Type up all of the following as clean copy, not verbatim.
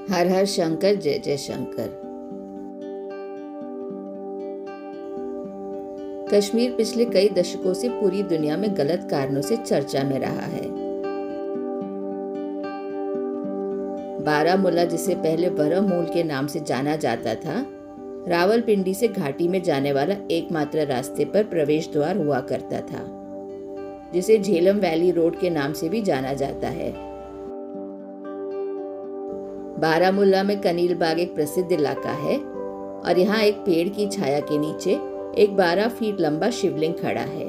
हर हर शंकर, जय जय शंकर। कश्मीर पिछले कई दशकों से पूरी दुनिया में गलत कारणों से चर्चा में रहा है। बारामूला, जिसे पहले बरमूल के नाम से जाना जाता था, रावलपिंडी से घाटी में जाने वाला एकमात्र रास्ते पर प्रवेश द्वार हुआ करता था, जिसे झेलम वैली रोड के नाम से भी जाना जाता है। बारामूला में कनील बाग एक प्रसिद्ध इलाका है और यहाँ एक पेड़ की छाया के नीचे एक 12 फीट लंबा शिवलिंग खड़ा है।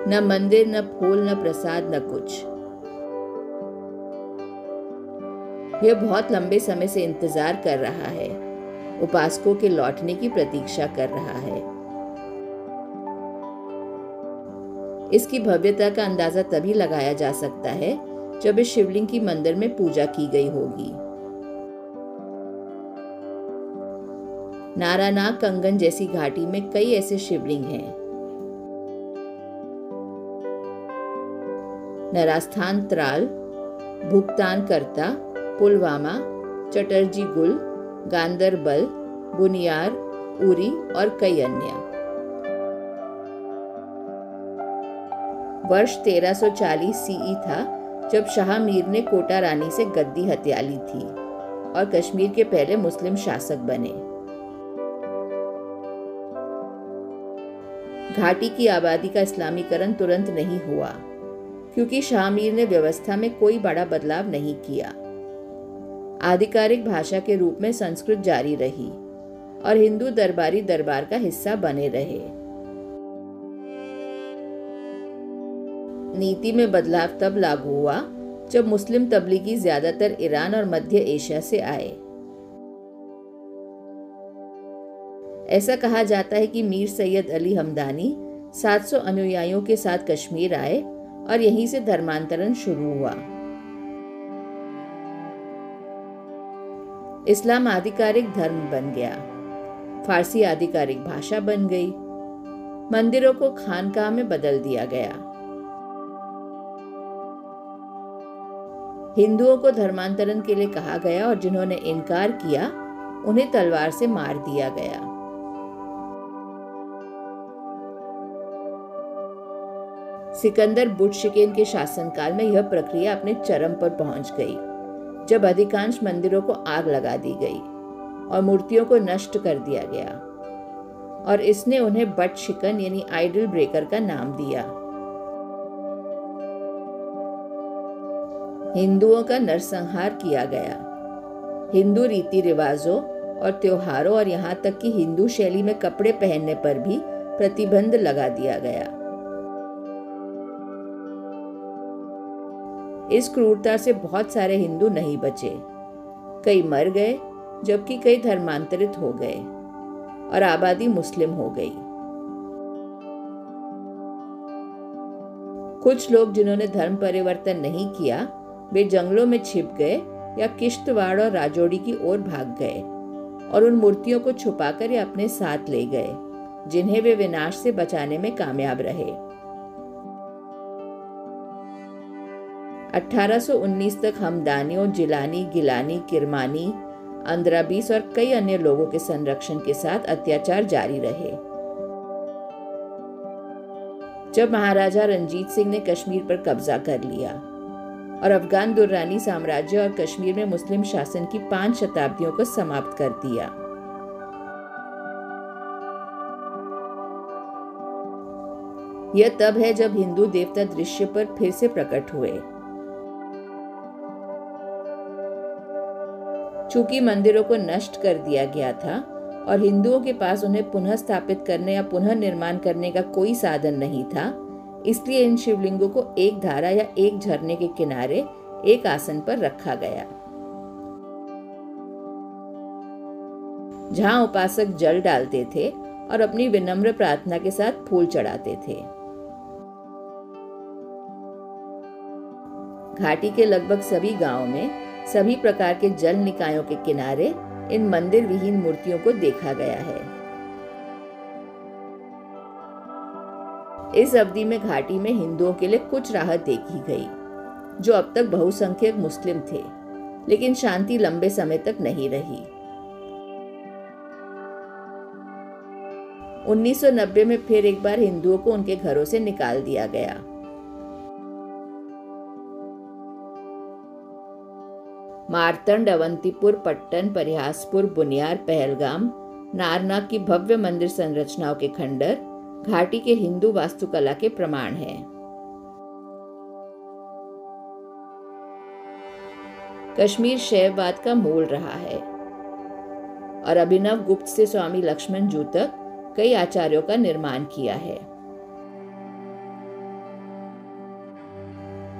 न मंदिर, न फूल, न प्रसाद, न कुछ। यह बहुत लंबे समय से इंतजार कर रहा है, उपासकों के लौटने की प्रतीक्षा कर रहा है। इसकी भव्यता का अंदाजा तभी लगाया जा सकता है जब इस शिवलिंग की मंदिर में पूजा की गई होगी। नारानाग कंगन जैसी घाटी में कई ऐसे शिवलिंग हैं। नरास्थान त्राल, भुगतानकर्ता, पुलवामा, चटर्जी गुल, गांदरबल, बुनियार, उरी और कई अन्य। वर्ष 1340 सीई था जब शाह मीर ने कोटा रानी से गद्दी हत्या ली थी और कश्मीर के पहले मुस्लिम शासक बने। घाटी की आबादी का इस्लामीकरण तुरंत नहीं हुआ, क्योंकि शाह मीर ने व्यवस्था में कोई बड़ा बदलाव नहीं किया। आधिकारिक भाषा के रूप में संस्कृत जारी रही और हिंदू दरबारी दरबार का हिस्सा बने रहे। नीति में बदलाव तब लागू हुआ जब मुस्लिम तबलीगी ज्यादातर ईरान और मध्य एशिया से आए। ऐसा कहा जाता है कि मीर सैयद अली हमदानी 700 अनुयायियों के साथ कश्मीर आए और यहीं से धर्मांतरण शुरू हुआ। इस्लाम आधिकारिक धर्म बन गया, फारसी आधिकारिक भाषा बन गई, मंदिरों को खानकाह में बदल दिया गया। हिंदुओं को धर्मांतरण के लिए कहा गया और जिन्होंने इनकार किया उन्हें तलवार से मार दिया गया। सिकंदर बुटशिकेन के शासनकाल में यह प्रक्रिया अपने चरम पर पहुंच गई, जब अधिकांश मंदिरों को आग लगा दी गई और मूर्तियों को नष्ट कर दिया गया, और इसने उन्हें बट शिकन यानी आइडल ब्रेकर का नाम दिया। हिंदुओं का नरसंहार किया गया। हिंदू रीति रिवाजों और त्योहारों और यहाँ तक कि हिंदू शैली में कपड़े पहनने पर भी प्रतिबंध लगा दिया गया। इस क्रूरता से बहुत सारे हिंदू नहीं बचे, कई मर गए जबकि कई धर्मांतरित हो गए और आबादी मुस्लिम हो गई। कुछ लोग जिन्होंने धर्म परिवर्तन नहीं किया वे जंगलों में छिप गए या किश्तवाड़ और राजौरी की ओर भाग गए और उन मूर्तियों को छुपाकर या अपने साथ ले गए जिन्हें वे विनाश से बचाने में कामयाब रहे। 1819 तक हमदानियों, जिलानी, गिलानी, किरमानी, अंद्राबीस और कई अन्य लोगों के संरक्षण के साथ अत्याचार जारी रहे। जब महाराजा रंजीत सिंह ने कश्मीर पर कब्जा कर लिया और अफगान दुर्रानी साम्राज्य और कश्मीर में मुस्लिम शासन की 5 शताब्दियों को समाप्त कर दिया। यह तब है जब हिंदू देवता दृश्य पर फिर से प्रकट हुए। चूंकि मंदिरों को नष्ट कर दिया गया था और हिंदुओं के पास उन्हें पुनः स्थापित करने या पुनः निर्माण करने का कोई साधन नहीं था, इसलिए इन शिवलिंगों को एक धारा या एक झरने के किनारे एक आसन पर रखा गया, जहां उपासक जल डालते थे और अपनी विनम्र प्रार्थना के साथ फूल चढ़ाते थे। घाटी के लगभग सभी गांवों में सभी प्रकार के जल निकायों के किनारे इन मंदिर विहीन मूर्तियों को देखा गया है। इस अवधि में घाटी में हिंदुओं के लिए कुछ राहत देखी गई, जो अब तक बहुसंख्यक मुस्लिम थे, लेकिन शांति लंबे समय तक नहीं रही। 1990 में फिर एक बार हिंदुओं को उनके घरों से निकाल दिया गया। मारतंड, अवंतीपुर, पट्टन, परिहासपुर, बुनियार, पहलगाम, नारनाग की भव्य मंदिर संरचनाओं के खंडर घाटी के हिंदू वास्तुकला के प्रमाण हैं। कश्मीर शैववाद का मूल रहा है और अभिनव गुप्त से स्वामी लक्ष्मण जू तक कई आचार्यों का निर्माण किया है।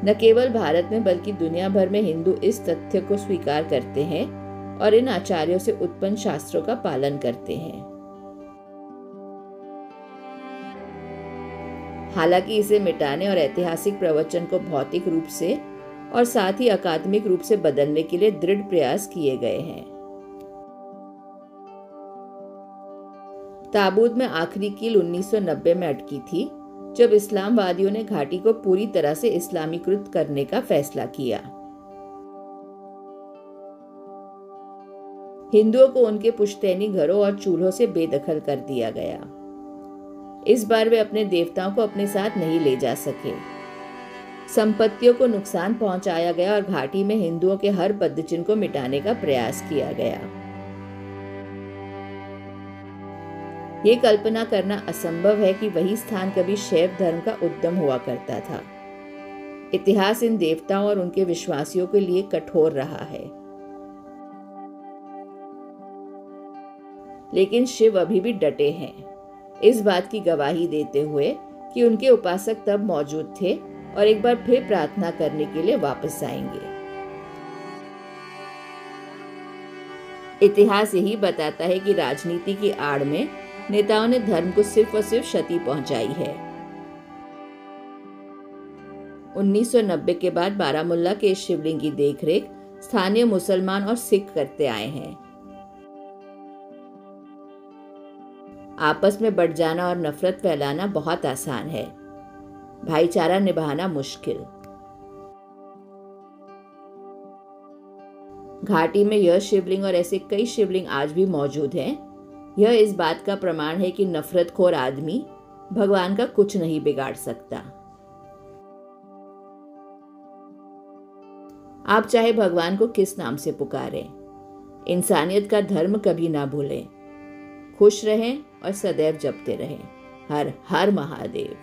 न केवल भारत में बल्कि दुनिया भर में हिंदू इस तथ्य को स्वीकार करते हैं और इन आचार्यों से उत्पन्न शास्त्रों का पालन करते हैं। हालांकि इसे मिटाने और ऐतिहासिक प्रवचन को भौतिक रूप से और साथ ही अकादमिक रूप से बदलने के लिए दृढ़ प्रयास किए गए हैं। ताबूत में आखिरी कील 1990 में अटकी थी, जब इस्लामवादियों ने घाटी को पूरी तरह से इस्लामीकृत करने का फैसला किया। हिंदुओं को उनके पुश्तैनी घरों और चूल्हों से बेदखल कर दिया गया। इस बार वे अपने देवताओं को अपने साथ नहीं ले जा सके। संपत्तियों को नुकसान पहुंचाया गया और घाटी में हिंदुओं के हर पदचिन्ह को मिटाने का प्रयास किया गया। ये कल्पना करना असंभव है कि वही स्थान कभी शैव धर्म का उद्गम हुआ करता था। इतिहास इन देवताओं और उनके विश्वासियों के लिए कठोर रहा है, लेकिन शिव अभी भी डटे हैं, इस बात की गवाही देते हुए कि उनके उपासक तब मौजूद थे और एक बार फिर प्रार्थना करने के लिए वापस आएंगे। इतिहास यही बताता है कि राजनीति की आड़ में नेताओं ने धर्म को सिर्फ और सिर्फ क्षति पहुंचाई है। 1990 के बाद बारामुल्ला के इस शिवलिंग की देखरेख स्थानीय मुसलमान और सिख करते आए हैं। आपस में बढ़ जाना और नफरत फैलाना बहुत आसान है, भाईचारा निभाना मुश्किल। घाटी में यह शिवलिंग और ऐसे कई शिवलिंग आज भी मौजूद हैं। यह इस बात का प्रमाण है कि नफरतखोर आदमी भगवान का कुछ नहीं बिगाड़ सकता। आप चाहे भगवान को किस नाम से पुकारें, इंसानियत का धर्म कभी ना भूलें। खुश रहें और सदैव जपते रहें। हर हर महादेव।